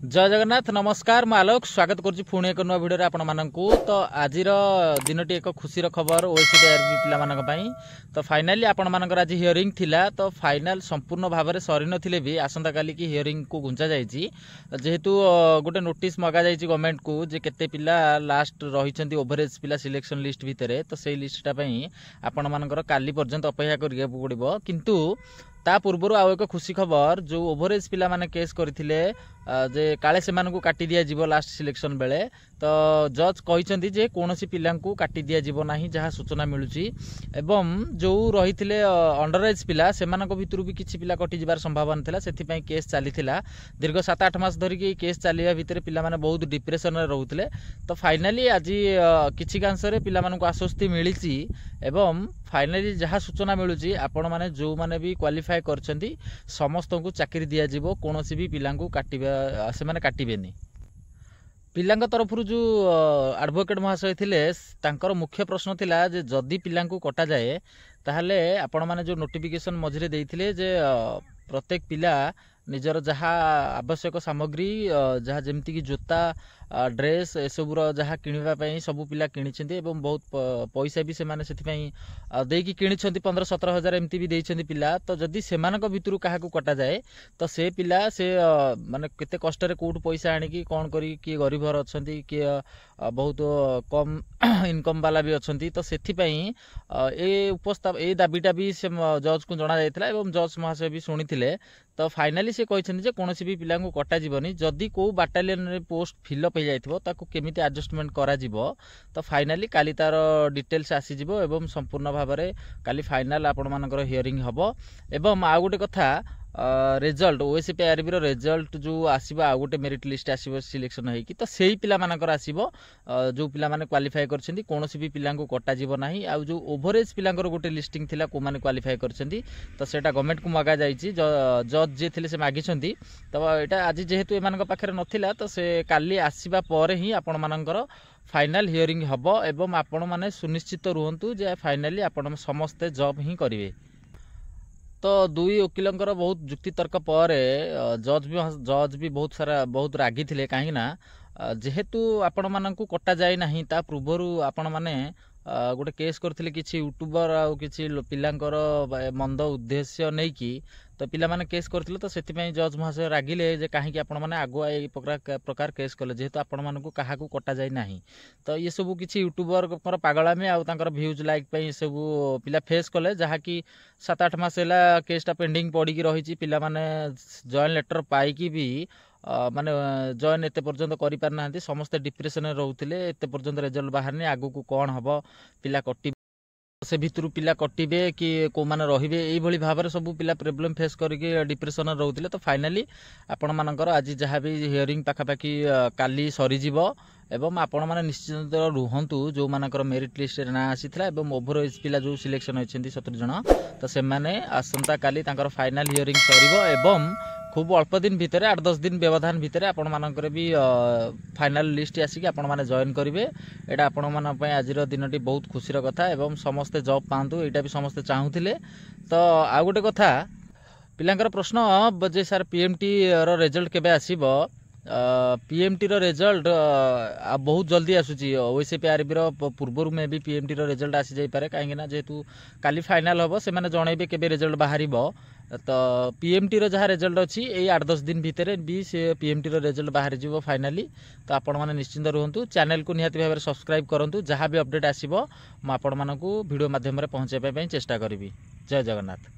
जय जगन्नाथ नमस्कार मु आलोक स्वागत करुच्ची पुणी एक नुआ भिडियो आपण मानू तो आज दिनटी एक खुशी खबर ओएसीपीआरबी पिला तो फाइनाली आपण मानकर आज हियरिंग थिला तो फाइनाल संपूर्ण भाव में सरी नथिले भी आसंता काली की हियरिंग को घुंचा जायछि जेहेतु गोटे नोटिस मगा जायछि गवर्नमेंट को जे केते पिला लास्ट रहिसंती ओवरेज पिला सिलेक्शन लिस्ट भितरे तो सेही लिस्टटा पई आपण मानकर काली पर्यंत अपेक्षा करिया पड़िबो किंतु ता पूर्व आउ एक खुशी खबर जो ओवरेज पिला माने केस करथिले जे काले से मानकु काटी दिया जीवो लास्ट सिलेक्शन बेले तो जज कहिसंती जे कोनोसी पिलांकु काटी दिया जीवो नाही जहा सूचना मिलुची एवं जो रहिथिले अंडर एज पिला से मानको भितरु भी किछि पिला कटि जिबार संभावना थिला सेथि पई केस चलीथिला दीर्घ 7-8 मास धरि के केस चलिया भितरे पिला माने बहुत डिप्रेशन रे रहउथिले तो फाइनली आज किछि कांस रे पिला मानको आश्वस्ति मिलिची एवं फाइनली जहा सूचना मिलुची आपण माने जो माने भी क्वालिफाई करछंती समस्त को चाकरी दिया जीवो कोनोसी भी पिलांकु काटिबा से माने काटिबेनी पिलांक तरफ जो एडवोकेट महाशय थिले तांकर मुख्य प्रश्न थिला जे जदी पिलांकु कटा जाए ताहले आपण माने जो नोटिफिकेशन मझिरे देइथिले जे प्रत्येक पिला निजर जहा आवश्यक सामग्री जहा जेमती की जोता ड्रेस एसबूर जहा किणवा सबू पिला किणी बहुत पैसा भी से देकी किणी 15-17 हजार एमती भी देइछंती पिला तो जदि सेमानक भितरु काहाकू कटा जाए तो से पिला से माने केते कष्ट रे कोठ पैसा आनी कौन करी किए गरीब घर अछंती किए बहुत कम इनकम वाला भी अछंती तो सेथि पई ए उपस्ताव ए दाबीटा भी से जज को जना जायतिला एवं जज महाशय भी सुनिथिले तो फाइनाली से कहते कौन भी पिला कटा जीवनी जदि को बाटालियन रे पोस्ट फिलअप हो जाइथिबो ताको केमिति एडजस्टमेंट करा जीवो तो फाइनाली काली तार डिटेल्स आसी जीवो एवं संपूर्ण भाव में काली फाइनाल आपण मानकर हियरिंग हबो एवं आ गोटे कथा रिजल्ट ओएसीपीआरबी रो रिजल्ट जो आसीबो आ गोटे मेरिट लिस्ट आसीबो सिलेक्शन होई तो सेही पिला मानकर आसीबो जो पिला माने क्वालिफाई करछंती कोनोसी भी पिला को कटा जीवो नाही आ जो ओवरेज पिलांकर गोटे लिस्टिंग थिला को माने क्वालिफाई करछंती तो सेटा गवर्नमेंट को मगा जाईची जज जे थिले से मागिछंती तो एटा आज जेहेतु एमानक पाखरे नथिला तो से काली आसीबा परे ही आपण मानकर फाइनाल हियरिंग हबो एवं आपण माने सुनिश्चित रुहंतु जे फाइनाली आपण समस्त जॉब ही करिवे तो दुई वकिलंकर बहुत जुक्ति तर्क पर जज भी बहुत सारा बहुत रागी थिले कहीं ना जेहेतु आपण मानकु कटा जाए नाही ता पूर्वरु आपण माने गोटे केस करथिले किछि यूट्यूबर आ किछि पिलांकर मंद उद्देश्य नै कि तो पिला माने केस करथिले तो सेति पई जज महाशय रागिले जे काहे कि आपण माने आगुआ ए प्रकार केस कले जेहेतु आपण मानकु काहाकू कटा जाय नाही तो ये सब किछि यूट्यूबर कर पागलामी आ तांकर व्यूज लाइक पई सब पिला फेस कले जहा कि 7-8 मास हैला केसटा पेंडिंग पड़ी की रही पिला माने जॉइन लेटर पाई की भी माने जॉइन एते पर्यंत करि पार नांती समस्त डिप्रेशन रे रहउथिले एते पर्यंत रिजल्ट बाहरनी आगु को कोन हबो पिला कटि से भितरु पिला कटिबे कि को माने रहिबे एई भली भाबरे सब पिला प्रॉब्लम फेस करके डिप्रेशन रे रहउथिले तो फाइनाली आपण मानकर आज जहा भी हियरिंग पाखा पाखी काली सरी जीवो एवं आपण माने निश्चित रुहंतु जो मानकर मेरिट लिस्ट रे ना आसीथला एवं ओवरएज पिला जो सिलेक्शन होइछंती 17 जण तो से माने आसंता काली तांकर फाइनल हियरिंग सरीबो एवं खूब अल्प दिन भितर 8-10 दिन व्यवधान भितर आपण मानकर भी फाइनल लिस्ट आसिक आपण माने जॉइन करिवे एटा आपण मान पय आजिर दिनटी बहुत खुशीर कथा एवं समस्त जॉब पांतु एटा भी समस्त चाहुथिले तो आ गोटे कथा पिलांकर प्रश्न जे सर पीएमटी रो रिजल्ट केबे आसीबो पीएमटी रो रिजल्ट बहुत जल्दी आसुची ओएसीपीआरबी रो पूर्वरु में भी पीएमटी रो रिजल्ट आसी जाई पारे काहे ना जेतु काली फाइनल होबो से माने जणैबे केबे रिजल्ट बाहरिबो तो पीएमटी रो जहा रिजल्ट अछि ए 8-10 दिन भितर भी से पीएमटी रो रिजल्ट बाहर जीवो फाइनली तो आपण माने निश्चिंत रहंतु चैनल को निहाती भाबरे सब्सक्राइब करंतु जहा भी अपडेट आसीबो म आपण मानकू वीडियो माध्यम रे पहुंचाबे पई चेष्टा करबी जय जगन्नाथ।